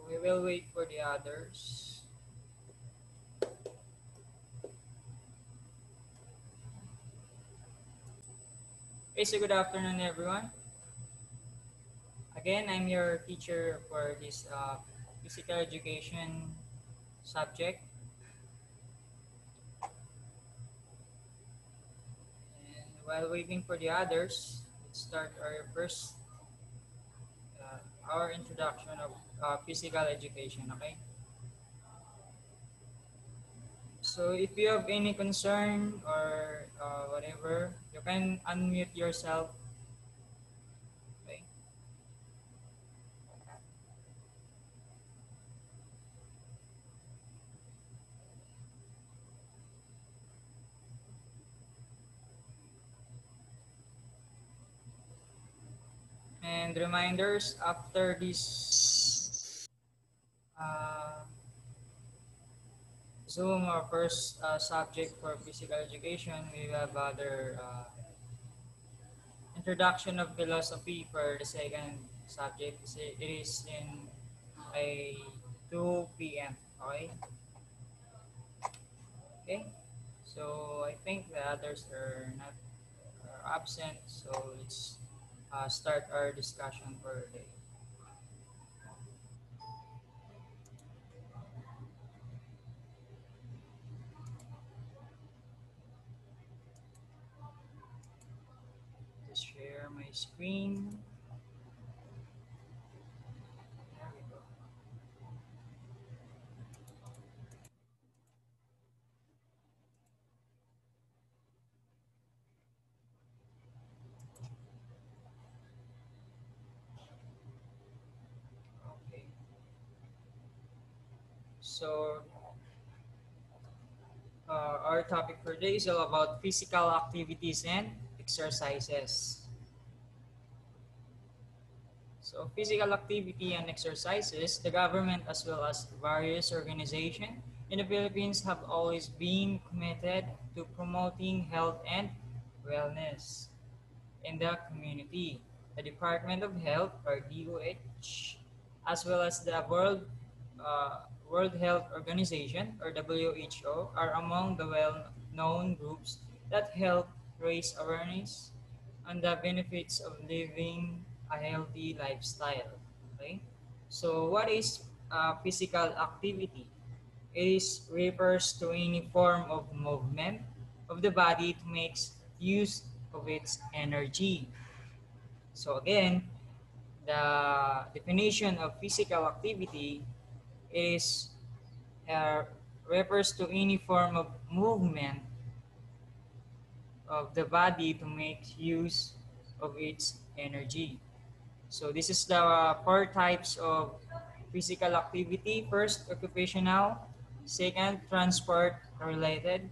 We will wait for the others. Okay, so good afternoon, everyone. Again, I'm your teacher for this physical education subject. And while waiting for the others, let's start our introduction of physical education. Okay. So if you have any concern or whatever, you can unmute yourself. Okay. And reminders after this uh, Zoom, our first subject for physical education, we have other introduction of philosophy for the second subject. It is in a 2 p.m. Okay. Okay. So I think the others are not absent. So let's start our discussion for the day. Just share my screen. There we go. Okay. So our topic for today is all about physical activities and exercises. So physical activity and exercises, the government as well as various organizations in the Philippines have always been committed to promoting health and wellness in the community. The Department of Health, or DOH, as well as the World Health Organization, or WHO, are among the well-known groups that help raise awareness on the benefits of living a healthy lifestyle. Okay? So, what is physical activity? It refers to any form of movement of the body to make use of its energy. So again, the definition of physical activity is uh, refers to any form of movement of the body to make use of its energy. So this is the four types of physical activity. First, occupational. Second, transport related.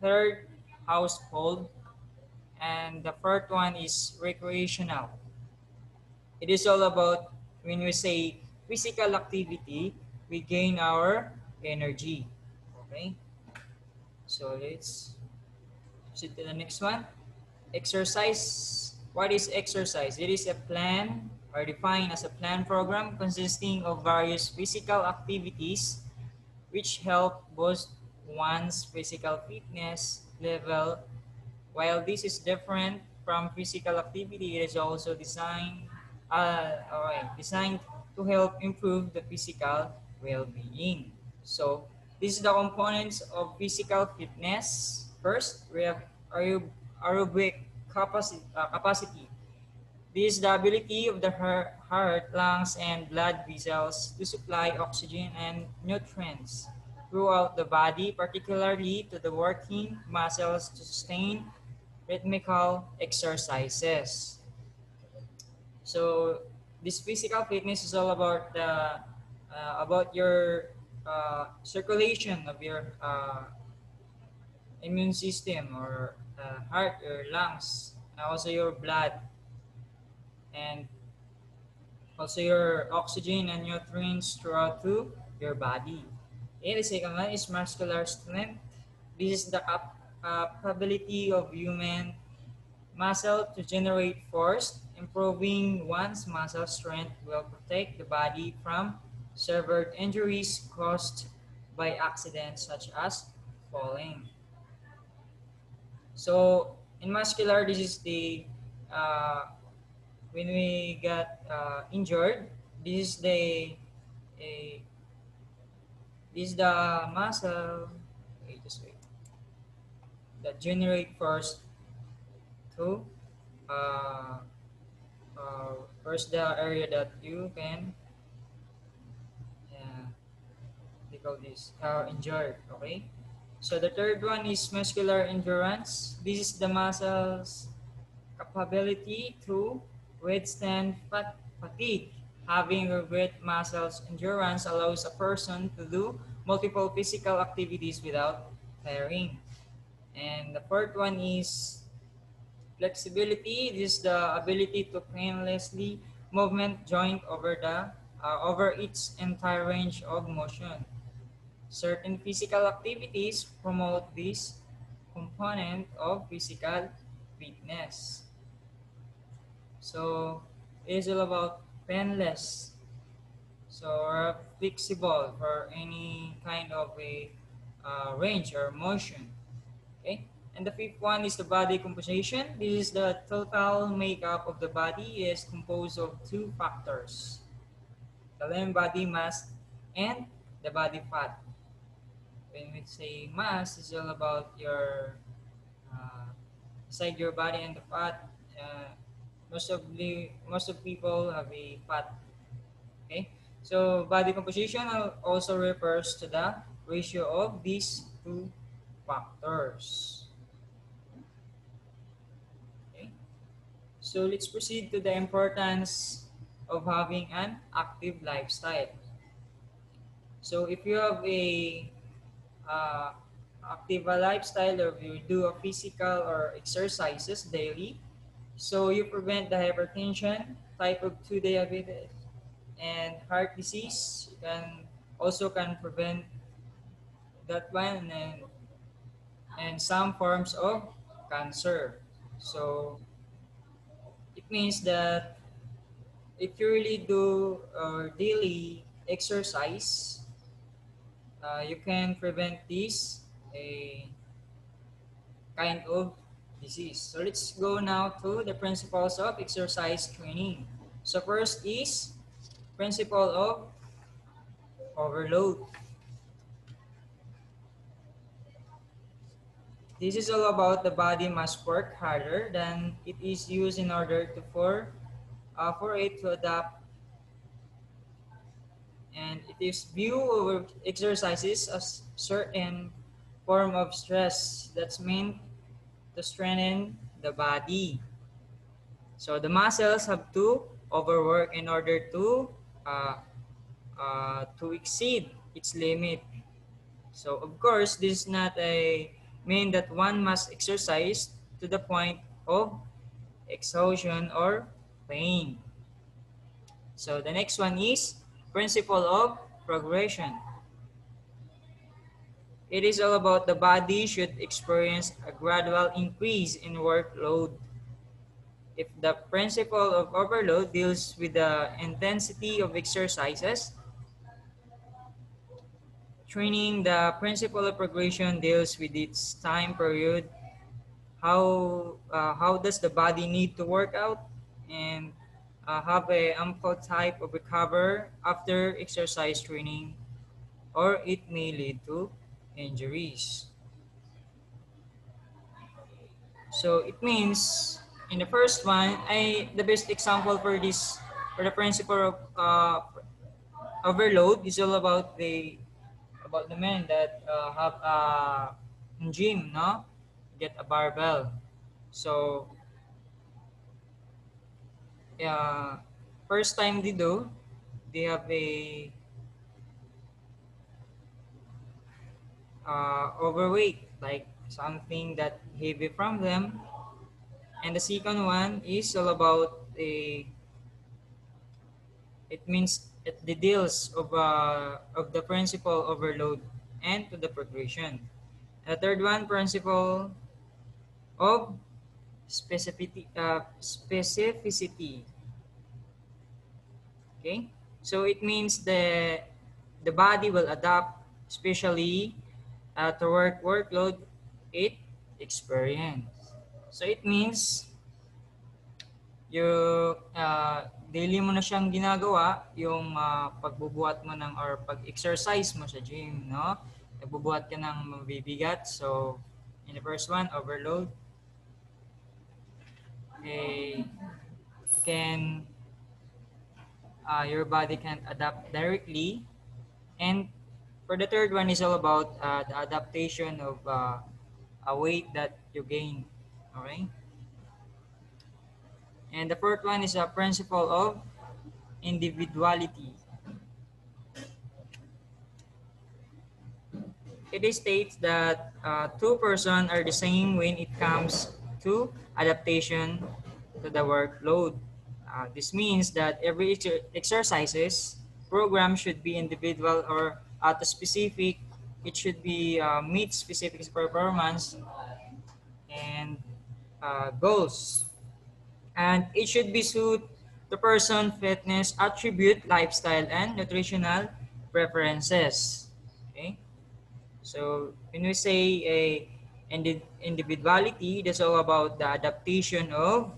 Third, household. And the fourth one is recreational. It is all about when we say physical activity, we gain our energy. Okay? So let's proceed to the next one. Exercise. What is exercise? It is a plan or defined as a plan program consisting of various physical activities which help boost one's physical fitness level. While this is different from physical activity, it is also designed to help improve the physical well-being. So, this is the components of physical fitness. First, we have aerobic capacity. This is the ability of the heart, lungs, and blood vessels to supply oxygen and nutrients throughout the body, particularly to the working muscles to sustain rhythmical exercises. So this physical fitness is all about your circulation of your immune system or heart or lungs, and also your blood and also your oxygen and nutrients throughout to your body. And the second one is muscular strength. This is the capability of human muscle to generate force. Improving one's muscle strength will protect the body from severe injuries caused by accidents such as falling. So in muscular, this is the when we got injured, this is a this is the muscle. Wait, just wait. That generate first to uh, first the area that you can uh, they call this injured. Okay. So the third one is muscular endurance. This is the muscles capability to withstand fatigue. Having a great muscles endurance allows a person to do multiple physical activities without tiring. And the fourth one is flexibility. This is the ability to painlessly movement joint over its entire range of motion. Certain physical activities promote this component of physical fitness. So it is all about painless. So flexible for any kind of a range or motion. Okay. And the fifth one is the body composition. This is the total makeup of the body is composed of two factors: the lean body mass and the body fat. When we say mass, it's all about your uh, inside your body, and the fat. Most of people have a fat. Okay, so body composition also refers to the ratio of these two factors. Okay, so let's proceed to the importance of having an active lifestyle. So if you have a uh, active lifestyle, or you do a physical or exercises daily, so you prevent the hypertension, type of 2 diabetes, and heart disease. You can also can prevent that one, and some forms of cancer. So it means that if you really do daily exercise, you can prevent this a kind of disease. So let's go now to the principles of exercise training. So first is principle of overload. This is all about the body must work harder than it is used in order to for it to adapt, and it is view over exercises as certain form of stress that's meant to strengthen the body. So the muscles have to overwork in order to exceed its limit. So of course, this is not a mean that one must exercise to the point of exhaustion or pain. So the next one is principle of progression. It is all about the body should experience a gradual increase in workload. If the principle of overload deals with the intensity of exercises, training, the principle of progression deals with its time period. How does the body need to work out, and have a ample type of recover after exercise training, or it may lead to injuries. So it means in the first one, the best example for this, for the principle of overload, is all about the men that have a gym, no, get a barbell. So yeah, first time they do, they have a overweight, like something that heavy from them. And the second one is all about it means the deals of the principle overload and to the progression. And the third one, principle of specificity. Okay, so it means the body will adapt, especially to workload it experience. So it means you daily mo na siyang ginagawa yung pagbubuhat mo ng or pag-exercise mo sa gym, no? Nagbubuhat ka ng mabibigat. So in the first one, overload. Can your body can adapt directly. And for the third one is all about the adaptation of a weight that you gain. Okay. And the fourth one is a principle of individuality. It states that two persons are the same when it comes to adaptation to the workload. This means that every exercises program should be individual or at a specific. It should be meet specific performance and goals, and it should be suit the person fitness attribute, lifestyle, and nutritional preferences. Okay. So when we say a individuality, that's all about the adaptation of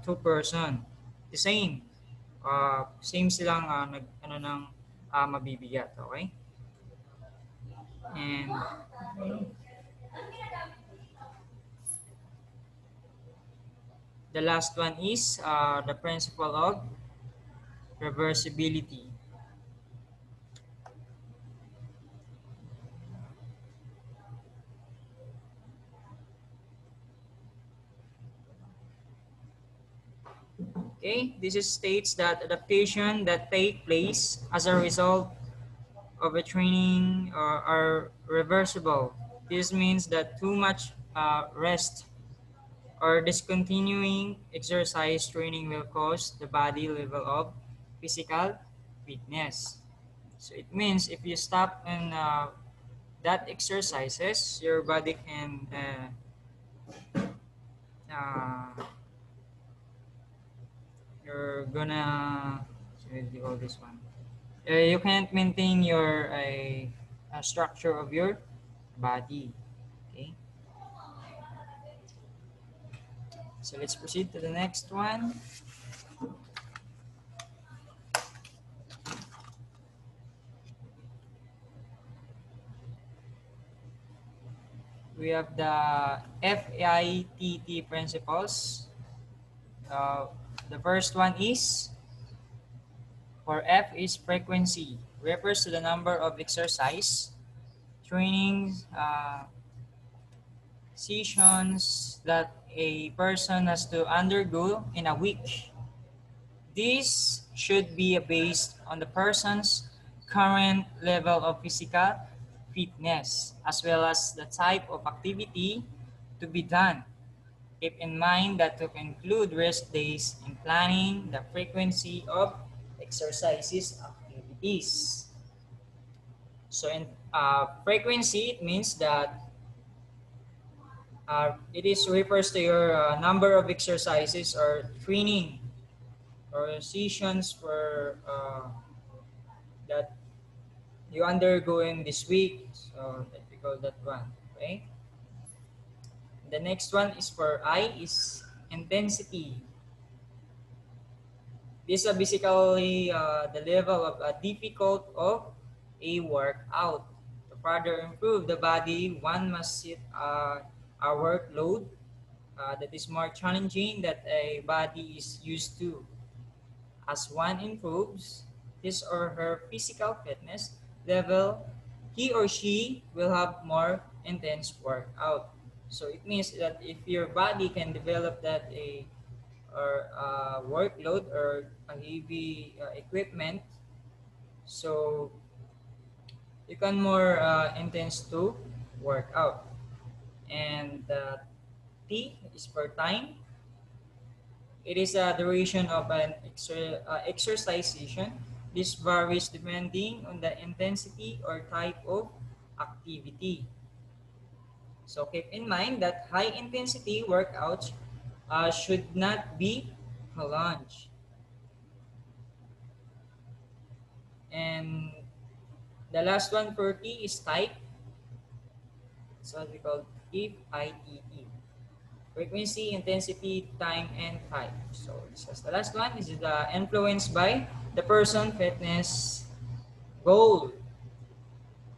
two person. The same. Same silang mabibigat. Okay? And the last one is the principle of reversibility. Okay, this is states that adaptation that take place as a result of a training are reversible. This means that too much rest or discontinuing exercise training will cause the body level of physical fitness. So it means if you stop in that exercises, your body can you're gonna what do you call this one? You can't maintain your structure of your body. Okay. So let's proceed to the next one. We have the FITT principles. The first one is, for F is frequency, refers to the number of exercise, training sessions that a person has to undergo in a week. This should be based on the person's current level of physical fitness as well as the type of activity to be done. Keep in mind that to include rest days in planning the frequency of exercises activities. So in frequency, it means that it is refers to your number of exercises or training or sessions for that you undergo in this week. So that we call that one. Okay. The next one is for I is intensity. This is basically the level of difficult of a workout. To further improve the body, one must set a workload that is more challenging that a body is used to. As one improves his or her physical fitness level, he or she will have more intense workout. So it means that if your body can develop that a or workload or a heavy equipment, so you can more intense to work out. And T is for time. It is a duration of an exercise session. This varies depending on the intensity or type of activity. So keep in mind that high intensity workouts should not be prolonged. And The last one for T is type. It's what we call TITE. Frequency, intensity, time, and type. So this is the last one. This is the influence by the person, fitness, goal.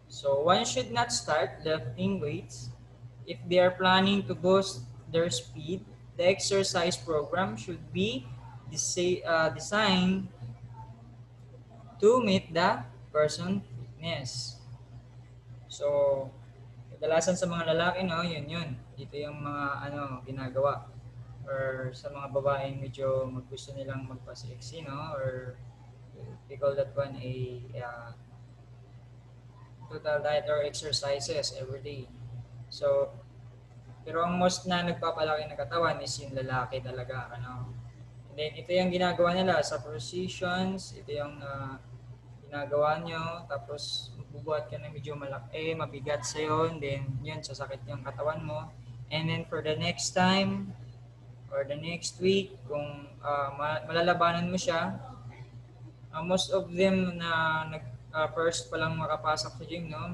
So one should not start lifting weights if they are planning to boost their speed. The exercise program should be designed to meet the person fitness. So kadalasan sa mga lalaki, no, yun. Dito yung mga ginagawa. Or sa mga babaeng medyo gusto nilang magpa-sexy, no? Or we call that one a total diet or exercises every day. So, pero ang most na nagpapalaki ng katawan is yung lalaki talaga, ano? And then, ito yung ginagawa nila sa positions, ito yung ginagawa nyo, tapos magbubuhat ka na medyo malaki, mabigat sa'yo, and then yun, sasakit yung katawan mo. And then for the next time, or the next week, kung malalabanan mo siya, most of them na first pa lang makapasok sa gym, no?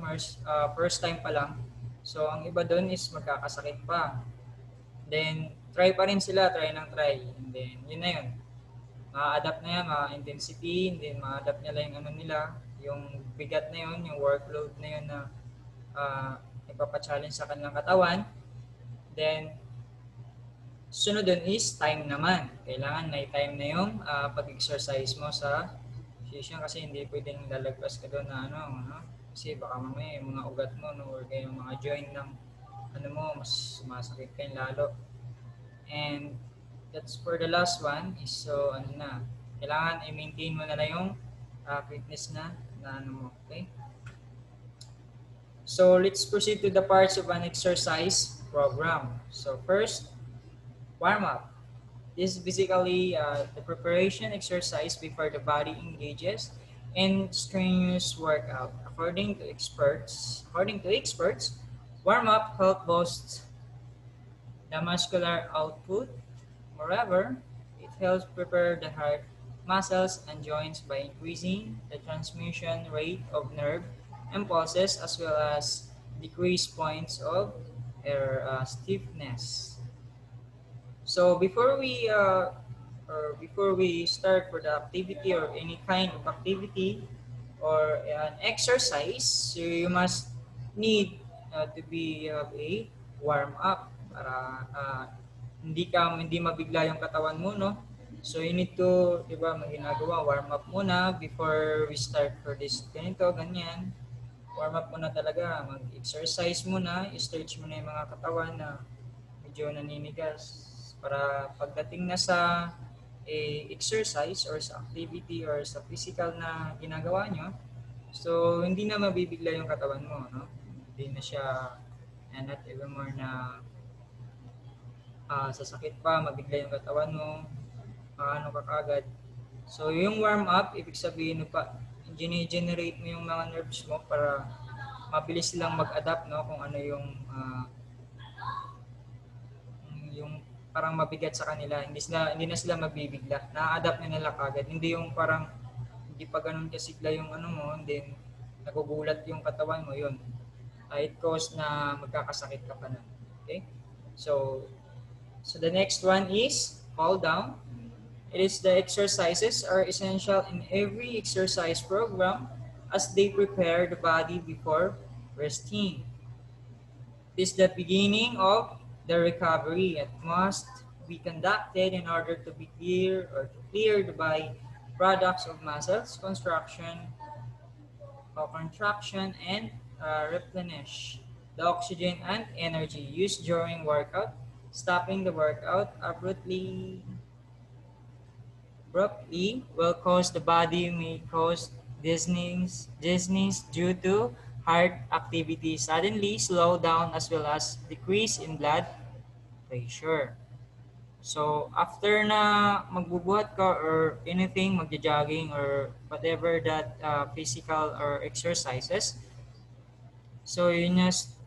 First time pa lang. So, ang iba doon is magkakasakit pa. Then, try pa rin sila, try ng try. And then, yun na yun. Ma-adapt na yan, ma-intensity, and then ma-adapt nila yung nila, yung bigat na yun, yung workload na yun na ipapa-challenge sa kanilang katawan. Then, sunod dun is time naman. Kailangan may time na yung pag-exercise mo sa session kasi hindi pwedeng lalagpas ka doon na kasi baka mamaya yung mga ugat mo, no, or yung mga joint ng mo, mas sumasakit ka lalo. And that's for the last one is so kailangan i-maintain mo na lang yung fitness na mo, okay? So let's proceed to the parts of an exercise program. So first, warm up. This is basically the preparation exercise before the body engages in strenuous workout. According to experts, warm up helps boost the muscular output. Moreover, it helps prepare the heart, muscles, and joints by increasing the transmission rate of nerve impulses as well as decrease points of stiffness. So before we start for the activity or any kind of activity or an exercise, so you must need to be a warm up para hindi mabigla yung katawan mo, no? So you need to, di ba, ginagawa, warm up muna before we start for this ganito, ganyan. Warm up muna talaga, mag-exercise muna, i-stretch muna yung mga katawan na medyo naninigas para pagdating na sa exercise or sa activity or sa physical na ginagawa nyo, so hindi na mabibigla yung katawan mo, no? Hindi na siya not even more na sasakit pa, mabigla yung katawan mo, ka kagad. So yung warm up, ibig sabihin generate mo yung mga nerves mo para mabilis silang mag-adapt, no, kung ano yung parang mabigat sa kanila, hindi na sila mabibigla, na-adapt na nila kagad, hindi yung parang hindi pa ganun kasigla yung mo, and then nagugulat yung katawan mo, yun it cause na magkakasakit ka pa na. Okay, so the next one is cool down. It is the exercises are essential in every exercise program as they prepare the body before resting. It is the beginning of the recovery. It must be conducted in order to be cleared by products of muscles, contraction, and replenish the oxygen and energy used during workout. Stopping the workout abruptly will cause the body may cause dizziness due to heart activity, suddenly slow down as well as decrease in blood pressure. So after na magbubuhat ka or anything, magja-jogging or whatever that physical or exercises, so you must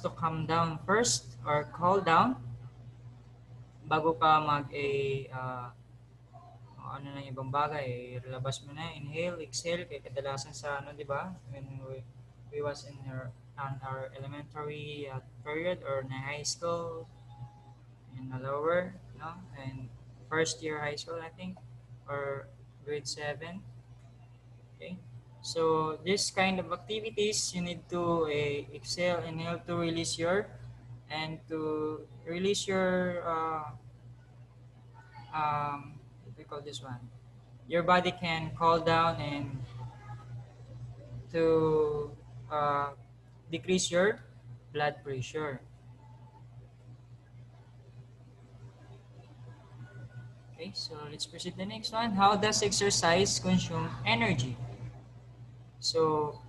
to calm down first or cool down bago ka ano na yung ibang bagay, labas mo na, inhale, exhale, kaya kadalasan sa ano, di ba? When we was in our elementary period or na high school, in a lower, no? And first year high school, I think, or grade 7, okay? So this kind of activities, you need to exhale, inhale to release your, and to release your, what we call this one? Your body can cool down and to uh, decrease your blood pressure. Okay, so let's proceed to the next one. How does exercise consume energy? So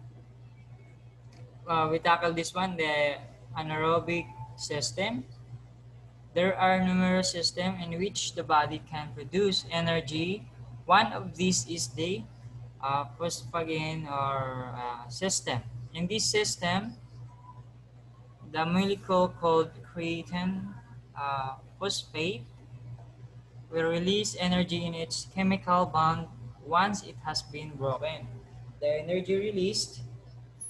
we tackle this one, the anaerobic system. There are numerous systems in which the body can produce energy. One of these is the phosphagen or system. In this system, the molecule called creatine phosphate will release energy in its chemical bond once it has been broken. The energy released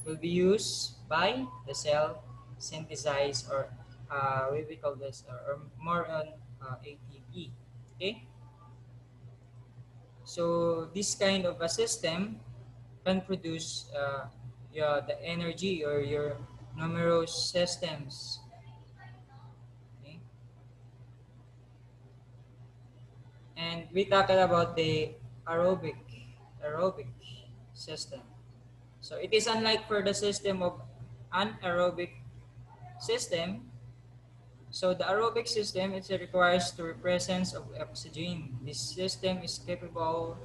will be used by the cell synthesize or we call this or more on ATP. Okay, so this kind of a system can produce the energy or your numerous systems. Okay, and we talked about the aerobic system. So it is unlike for the system of anaerobic system. So the aerobic system, it requires the presence of oxygen. This system is capable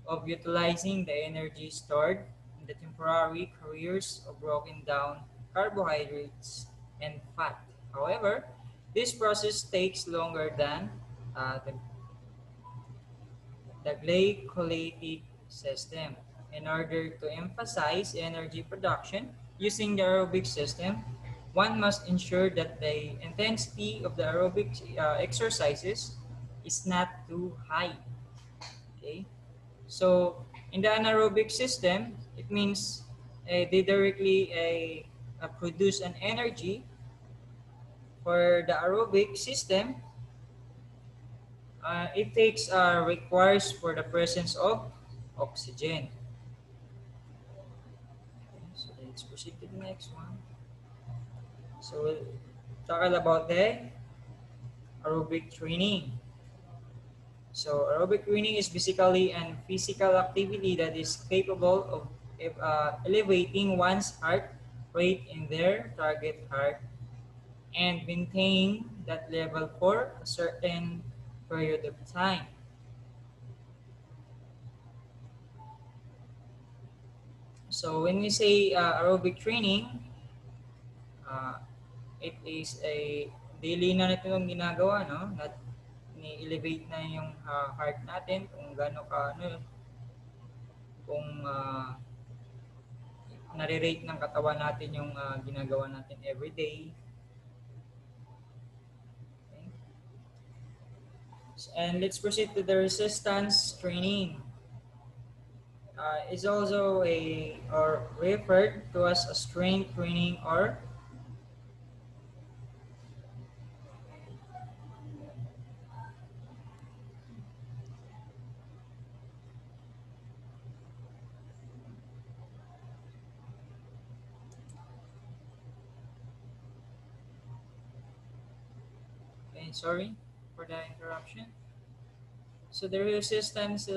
of utilizing the energy stored in the temporary carriers of broken down carbohydrates and fat. However, this process takes longer than the glycolytic system. In order to emphasize energy production using the aerobic system, one must ensure that the intensity of the aerobic exercises is not too high. Okay, so in the anaerobic system, it means they directly produce an energy. For the aerobic system, it takes requires for the presence of oxygen. Okay, so let's proceed to the next one. So we'll talk about the aerobic training. So aerobic training is basically an physical activity that is capable of elevating one's heart rate in their target heart and maintaining that level for a certain period of time. So when we say aerobic training, uh, it is a daily na natin yung ginagawa, no? Ni-elevate na yung heart natin kung gaano ka, ano, kung nare-rate ng katawan natin yung ginagawa natin every day. Okay. And let's proceed to the resistance training. Is also or referred to as a strength training or sorry for the interruption. So the resistance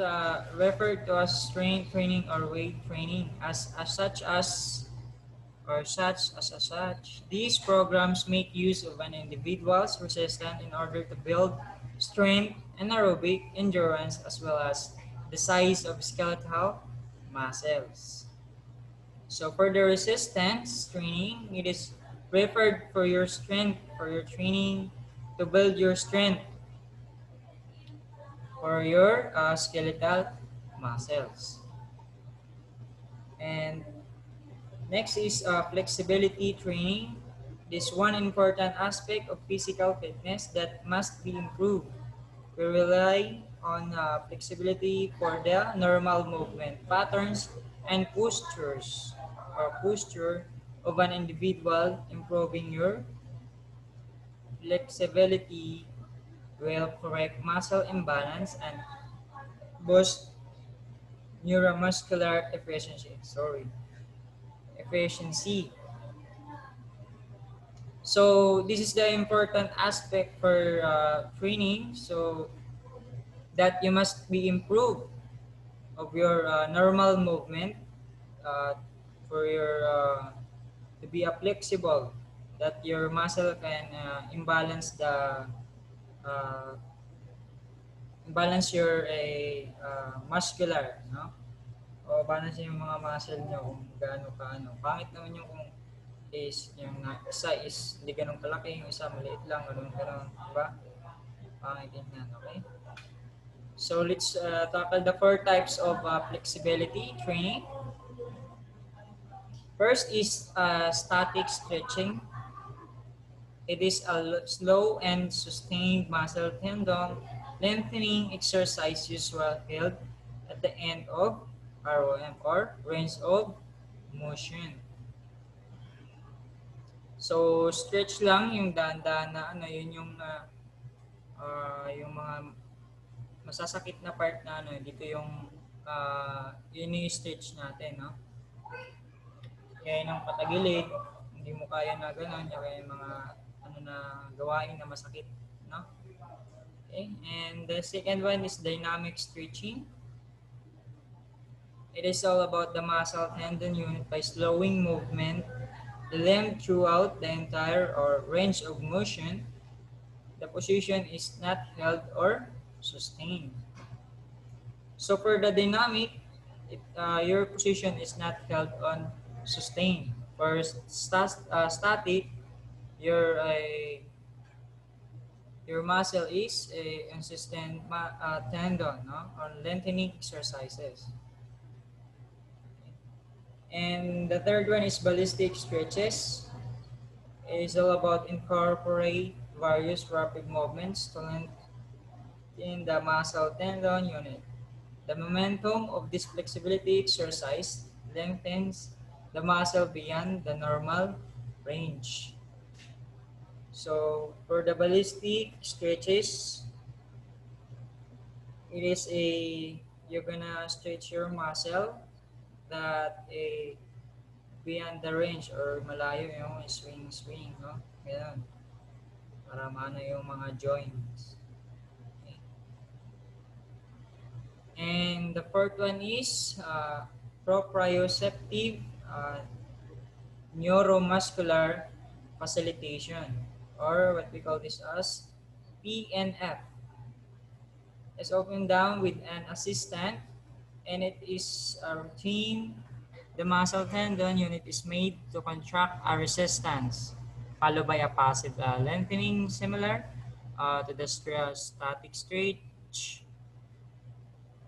referred to as strength training or weight training as such. These programs make use of an individual's resistance in order to build strength and aerobic endurance as well as the size of skeletal muscles. So for the resistance training, it is referred for your strength, for your training to build your strength for your skeletal muscles. And next is flexibility training. This one important aspect of physical fitness that must be improved. We rely on flexibility for the normal movement patterns and posture of an individual, improving your flexibility will correct muscle imbalance and boost neuromuscular efficiency. So this is the important aspect for training. So that you must be improved of your normal movement uh, for your to be flexible, that your muscle can uh, imbalance your muscular, no? O balance yung mga muscle nyo kung gaano kaano. Pangit naman yung kung is yung isa is hindi ganun kalaki, yung isa maliit lang, ganun, diba? Pangit din yan, okay? So let's tackle the four types of flexibility training. First is static stretching. It is a slow and sustained muscle tendon lengthening exercise usually held at the end of ROM or range of motion. So stretch lang yung dahan-dahan na ano, yun yung mga masasakit na part na ano, dito yung yun yung stretch natin, no? Kaya ng patagilid, hindi mo kaya na gano'n, kaya yung mga ano na gawain na masakit, no? Okay, and the second one is dynamic stretching. It is all about the muscle tendon unit by slowing movement, the length throughout the entire or range of motion. The position is not held or sustained. So for the dynamic, your position is not held on sustained. For static, your your muscle is a consistent tendon, no, on lengthening exercises. And the third one is ballistic stretches. It is all about incorporate various rapid movements to lengthen the muscle tendon unit. The momentum of this flexibility exercise lengthens the muscle beyond the normal range. So for the ballistic stretches, it is you're gonna stretch your muscle that beyond the range or malayo yung swing, no? Ganun. Para maano yung mga joints. Okay. And the fourth one is proprioceptive neuromuscular facilitation, or what we call this as PNF. It's opened down with an assistant, and it is a routine. The muscle tendon unit is made to contract a resistance, followed by a passive lengthening similar to the static stretch.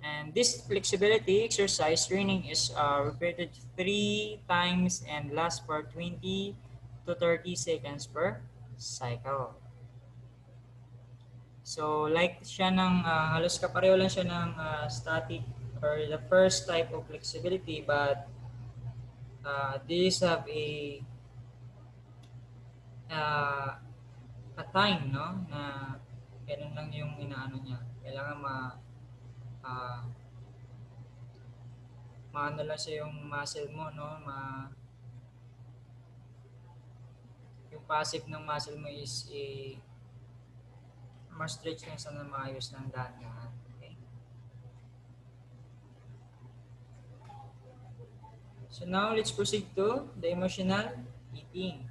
And this flexibility exercise training is repeated 3 times and lasts for 20 to 30 seconds per cycle. So like siya ng halos kapareho lang siya ng static or the first type of flexibility, but these have a time, no, na ganun lang yung inaano niya. Kailangan maano lang siya yung muscle mo, no, yung passive ng muscle mo is ma-stretch lang sa maayos ng dahan. Okay? So now let's proceed to the emotional eating.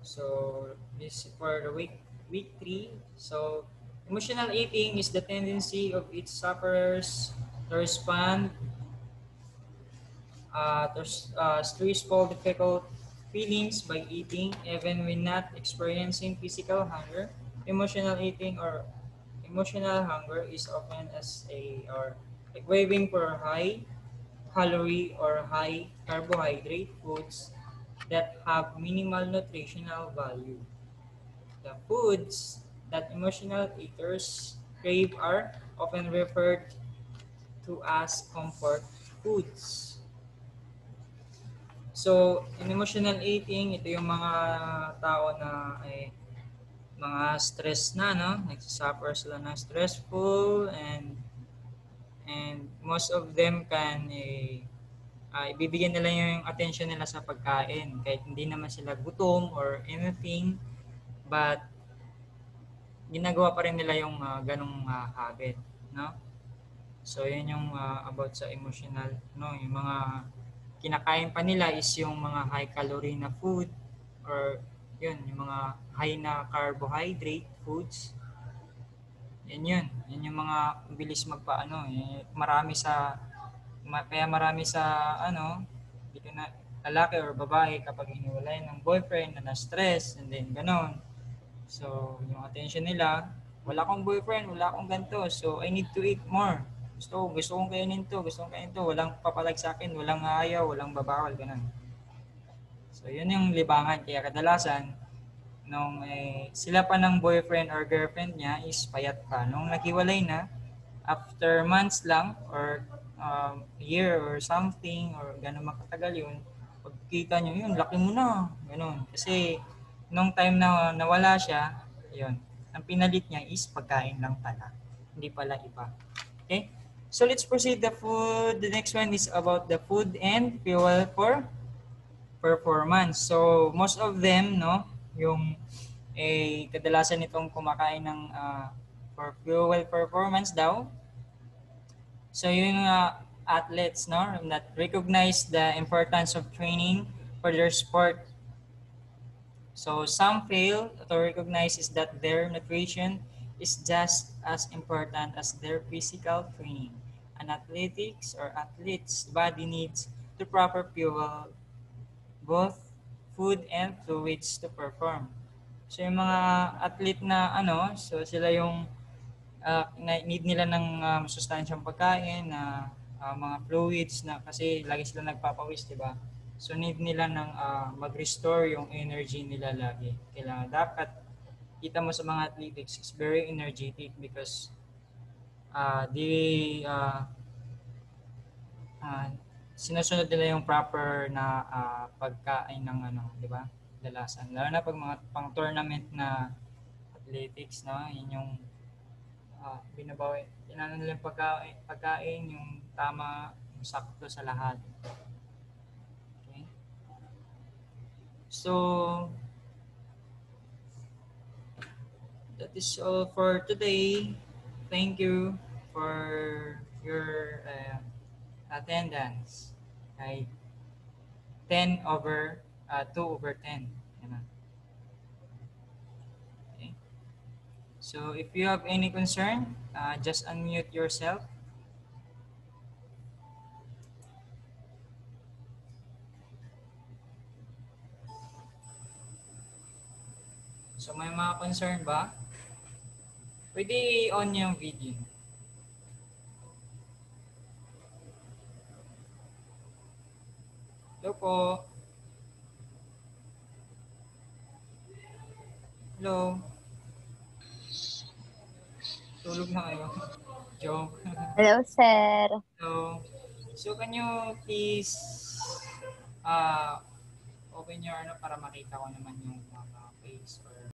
So this for the week 3. So emotional eating is the tendency of its sufferers to respond to stressful, difficult feelings by eating, even when not experiencing physical hunger. Emotional eating or emotional hunger is often as or a craving for high calorie or high carbohydrate foods that have minimal nutritional value. The foods that emotional eaters crave are often referred to as comfort foods. So, in emotional eating, ito yung mga tao na ay mga stress na, no? Nagsasuffer sila ng stressful and most of them can ibibigyan nila yung attention nila sa pagkain kahit hindi naman sila gutom or anything, but ginagawa pa rin nila yung ganong habit, no? So yun yung about sa emotional, no? Yung mga kinakain pa nila is yung mga high calorie na food or yun, yung mga high na carbohydrate foods. Yun yung mga bilis magpaano, marami sa kaya marami sa ano, dito na lalaki or babae kapag iniwalay ng boyfriend na na-stress and then ganon. So, yung attention nila, wala akong boyfriend, wala akong ganito, so I need to eat more. Gusto kong kainin to, gusto kong kainin to, walang papalag sa akin, walang ayaw, walang babawal, ganun. So, yun yung libangan. Kaya kadalasan, nung sila pa ng boyfriend or girlfriend niya is payat pa. Nung naghiwalay na, after months lang or year or something or gano'n makatagal yun, pagkita nyo yun, laki mo na, gano'n. Kasi nung time na nawala siya, yun, ang pinalit niya is pagkain lang pala, hindi pala iba. Okay? So let's proceed the food. The next one is about the food and fuel for performance. So most of them, no, yung kadalasan itong kumakain ng for fuel performance daw. So yung athletes, no, that recognize the importance of training for their sport. So some fail to recognize is that their nutrition is just as important as their physical training. An athletics or athlete's body needs the proper fuel, both food and fluids to perform. So yung mga athlete na ano, so sila yung need nila ng sustansyang pagkain na mga fluids na kasi lagi sila nagpapawis, di ba? So need nila ng mag-restore yung energy nila lagi. Kailangan dapat kita mo sa mga athletics is very energetic because they sinusunod nila yung proper na pagkain ng ano, di ba? Dalasan. Lalo na pag mga pang tournament na athletics, no? Yun yung binabawi. Tinanong nila yung pagkain, yung tama, yung sakto sa lahat. Okay? So, that is all for today. Thank you for your attendance. Okay? 2/10. Yan. Okay? So, if you have any concern, just unmute yourself. So, may mga concern ba? Pwede on yung video. Hello po. Hello. Tulog na kayo. Joke. Hello, sir. Hello. So, can you please open your ano para makita ko naman yung face or